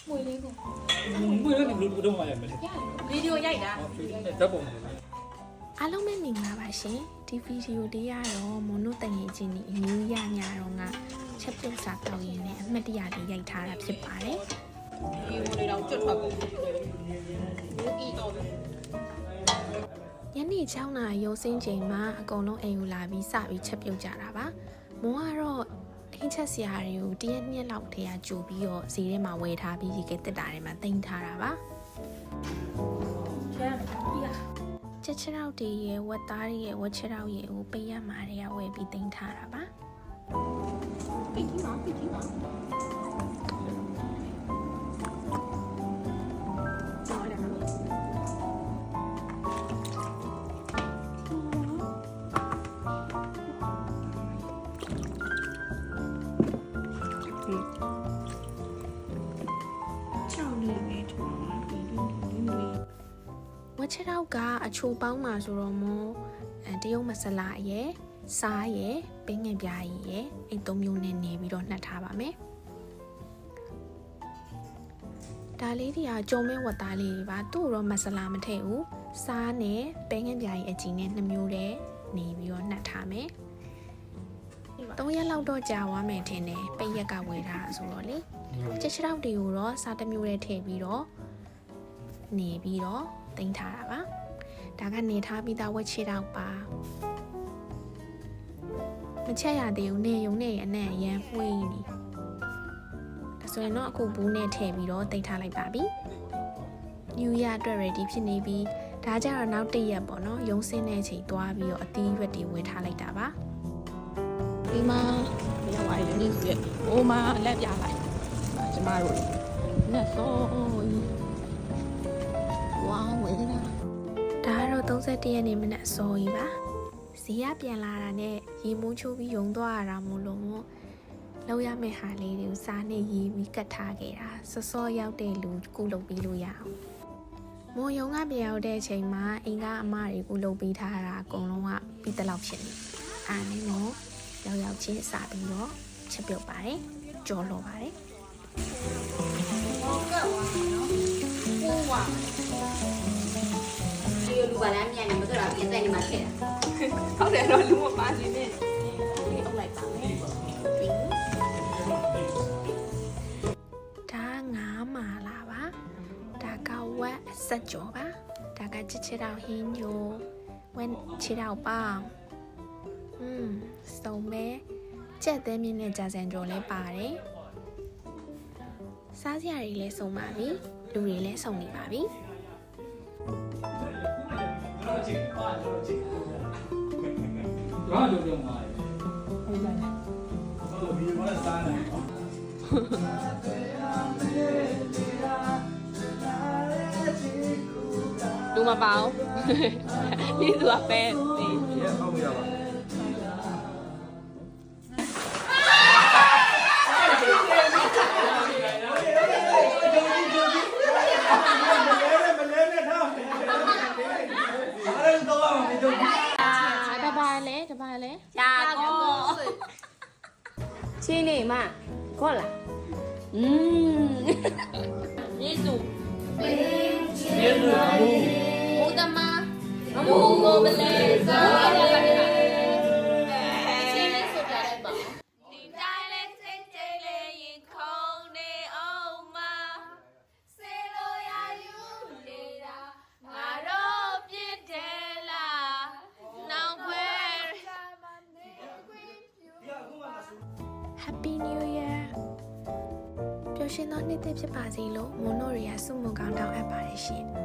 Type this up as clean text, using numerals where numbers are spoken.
မွေလေးကို မွေးလည်းဘယ်လိုတော့မှရမလဲ ရတယ်ဗီဒီယိုရိုက်တာ ဓာတ်ပုံ အားလုံးပဲမင်္ဂလာပါရှင်ဒီဗီဒီယိုလေးကတော့မွန်တို့တငယ်ချင်းဒီအမျိုးရညတော့ကချက်ပြုတ်စာတောက်ရင်းနဲ့အမှတ်တရလေးရိုက်ထားတာဖြစ်ပါတယ် ဒီဟိုလေးတော့ကျွတ်ထွက်ကုန်ဘူးကီတော့ ညနေ6နာရီရုံးစင်းချိန်မှာအကုန်လုံးအိမ်ယူလာပြီးစပြီးချက်ပြုတ်ကြတာပါမွန်ကတော့အင်းချက်စရာတွေကိုတရက်နှစ်လောက်ထဲကကြိုပြီးတော့ဈေးထဲမှာဝယ်ထားပြီးဒီကတက်တာထဲမှာတင်ထားတာပါ ကျန်ပြီလား ချက်ချရောက်တွေရဲ့ဝက်သားတွေရဲ့ဝက်ချက်ရောက်ရဲ့ကိုပေးရမှာတွေကဝယ်ပြီးတင်ထားတာပါ ပြီကြီးပါပြီကြီးပါတော့လည်းဝက်ချက်ရောက်ကအချိုပေါင်းမှာဆိုတော့မို့တရုတ်မဆလာရဲ့စားရဲ့ပင်းငယ်ပြားကြီးရဲ့အဲ့သုံးမျိုးနဲ့နေပြီးတော့နှက်ထားပါမယ်ဒါလေးတွေကကြုံမဲဝက်သားလေးတွေပါသူ့တော့မဆလာမထည့်ဘူးစားနဲ့ပင်းငယ်ပြားကြီးအကြီးနဲ့2မျိုးနဲ့နေပြီးတော့နှက်ထားမယ်3ရက်လောက်တော့ကြာသွားမယ်ထင်တယ်ပိတ်ရက်ကဝယ်ထားဆိုတော့လေချက်ချောက်တွေကိုတော့စားတစ်မျိုးနဲ့ထည့်ပြီးတော့နေပြီးတော့တင်ထားတာပါဒါကနေထားပြီးသားဝက်ချေတော့ပါမချက်ရသေးဘူးနေုံနဲ့အနံ့ရမ်းမှွေးနေဒါဆိုရင်တော့အခုဘူးနဲ့ထည့်ပြီးတော့တင်ထားလိုက်ပါပြီညူရအတွက် ready ဖြစ်နေပြီဒါကြတော့နောက်တစ်ရက်ပေါ့နော်ရုံးစင်းတဲ့အချိန်သွားပြီးတော့အသီးရွက်တွေဝယ်ထားလိုက်တာပါ ဒီမှာရောက်သွားတယ်လို့ဆိုရက်ဟိုမှာလက်ပြလိုက်ကျမတို့နဲ့ဆိုဝါဝဲလာ ဒါကတော့31ရက်နေ့မနက်အစောကြီးပါဈေးကပြန်လာတာနဲ့ရေမိုးချိုးပြီးယုံသွားရတာမို့လို့လောက်ရမယ့်ဟာလေးတွေကိုစားနဲ့ရေးပြီးကတ်ထားခဲ့တာစောစောရောက်တဲ့လူကုလုပ်ပြီးလို့ရအောင်မိုးယုံကပြန်ရောက်တဲ့အချိန်မှာအင်ကအမတွေကုလုပ်ပြီးထားတာအကုန်လုံးကပြီးတလောက်ဖြစ်နေအားနဲ့မို့ရောက်ချင်းစားပြီးတော့ချက်ပြုတ်ပါတယ်ကြော်လို့ပါတယ် ဟုတ်ကဲ့ဝါနော်ဟိုဝါဒီလူကလည်းမြန်နေမတော်တာပြင်ဆိုင်နေမှာထည့်တာဟုတ်တယ်တော့လူမပါနေနဲ့ဒီအုပ်လိုက်ပါမယ် ဒါ9မာလာပါဒါကဝက်အဆက်ကြောပါဒါကချစ်ချစ်တော့ဟင်းညိုဝက်ချစ်တော့ပေါင်းစုံမဲကြက်သေးမြင့်နဲ့ကြာစံကြောလည်းပါတယ်စားစရာတွေလည်းစုံပါပြီလူတွေလည်းစုံနေပါပြီ ဘာလို့ပြောမှာလဲဟုတ်တယ်ဟိုဘီမလာစားနေလူမပါဘူးဒီသူကပဲဒီ ရအောင်ရပါတပါလဲ ကြာကောချင်းလေးမခေါ်လာယေစုယေစုဘုဒ္ဓမမမုံကိုမလဲစောချင်းလေးဆိုပြလိုက်ပါဒီတိုင်းလေးစိတ်ကြိတ်လေးရင်ခုံနေအောင်မစေလို့ရယူနေတာငါတို့ပြစ်တယ်လားနောင်ခွဲ Happy New Year ပျော်ရွှင်သောနှစ်သစ်ဖြစ်ပါစေလို့မွန်တို့တွေကဆုမွန်ကောင်းတောင်းအပ်ပါတယ်ရှင်